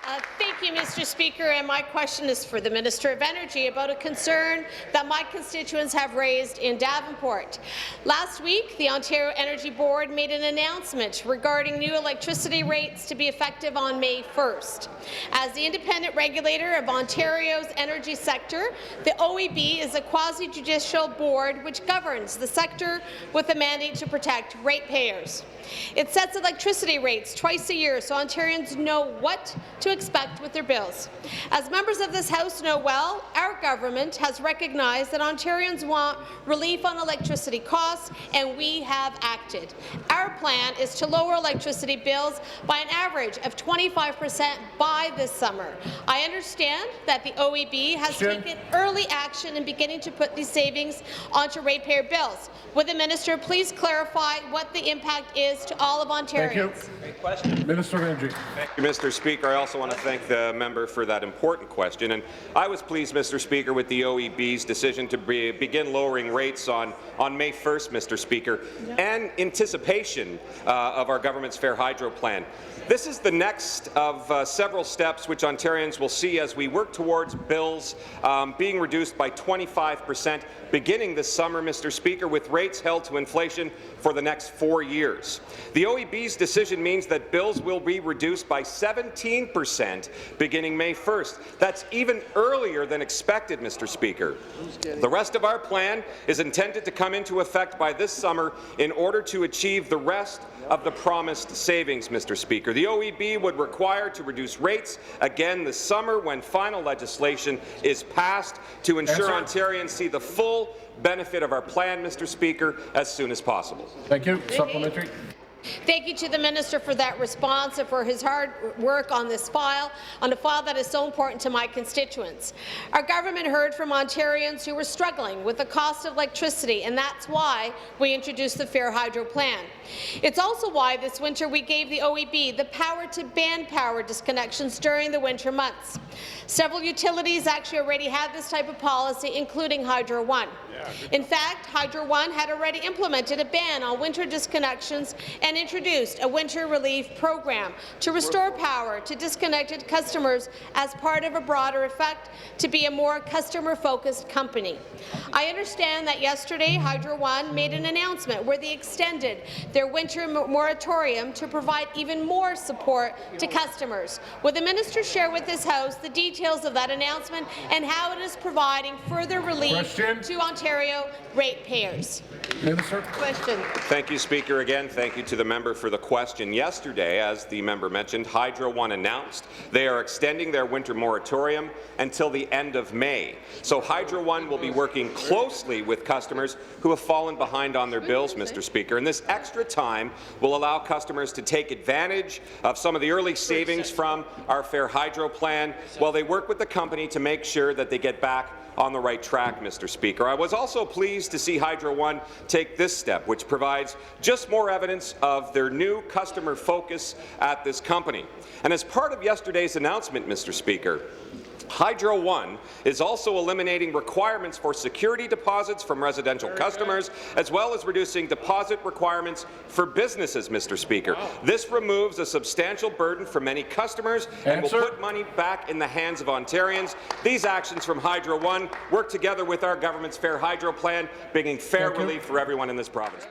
Thank you, Mr. Speaker, and my question is for the Minister of Energy about a concern that my constituents have raised in Davenport. Last week, the Ontario Energy Board made an announcement regarding new electricity rates to be effective on May 1st. As the independent regulator of Ontario's energy sector, the OEB is a quasi-judicial board which governs the sector with a mandate to protect ratepayers. It sets electricity rates twice a year so Ontarians know what to expect with their bills. As members of this House know well, our government has recognized that Ontarians want relief on electricity costs, and we have acted. Our plan is to lower electricity bills by an average of 25% by this summer. I understand that the OEB has taken early action in beginning to put these savings onto ratepayer bills. Would the minister please clarify what the impact is to all of Ontarians? Thank you. Great question. Minister of Energy. Thank you, Mr. Speaker. I also want to thank the member for that important question. And I was pleased, Mr. Speaker, with the OEB's decision to begin lowering rates on May 1st, Mr. Speaker, and anticipation of our government's Fair Hydro plan. This is the next of several steps which Ontarians will see as we work towards bills being reduced by 25% beginning this summer, Mr. Speaker, with rates held to inflation for the next 4 years. The OEB's decision means that bills will be reduced by 17% beginning May 1st. That's even earlier than expected, Mr. Speaker. The rest of our plan is intended to come into effect by this summer in order to achieve the rest of the promised savings, Mr. Speaker. The OEB would require to reduce rates again this summer when final legislation is passed to ensure Ontarians see the full benefit of our plan, Mr. Speaker, as soon as possible. Thank you. Supplementary. Thank you to the minister for that response and for his hard work on this file, on a file that is so important to my constituents. Our government heard from Ontarians who were struggling with the cost of electricity, and that's why we introduced the Fair Hydro Plan. It's also why this winter we gave the OEB the power to ban power disconnections during the winter months. Several utilities actually already had this type of policy, including Hydro One. In fact, Hydro One had already implemented a ban on winter disconnections and introduced a winter relief program to restore power to disconnected customers as part of a broader effect to be a more customer-focused company. I understand that yesterday Hydro One made an announcement where they extended their winter moratorium to provide even more support to customers. Will the minister share with this House the details of that announcement and how it is providing further relief to Ontario ratepayers? Minister. Question. Thank you, Speaker. Again, thank you to the member for the question. Yesterday, as the member mentioned, Hydro One announced they are extending their winter moratorium until the end of May. So Hydro One will be working closely with customers who have fallen behind on their bills, Mr. Speaker. And this extra time will allow customers to take advantage of some of the early savings from our Fair Hydro plan while they work with the company to make sure that they get back on the right track, Mr. Speaker. I was also pleased to see Hydro One take this step, which provides just more evidence of their new customer focus at this company. And as part of yesterday's announcement, Mr. Speaker, Hydro One is also eliminating requirements for security deposits from residential customers, as well as reducing deposit requirements for businesses, Mr. Speaker. This removes a substantial burden for many customers and will put money back in the hands of Ontarians. These actions from Hydro One work together with our government's Fair Hydro plan, bringing fair relief for everyone in this province.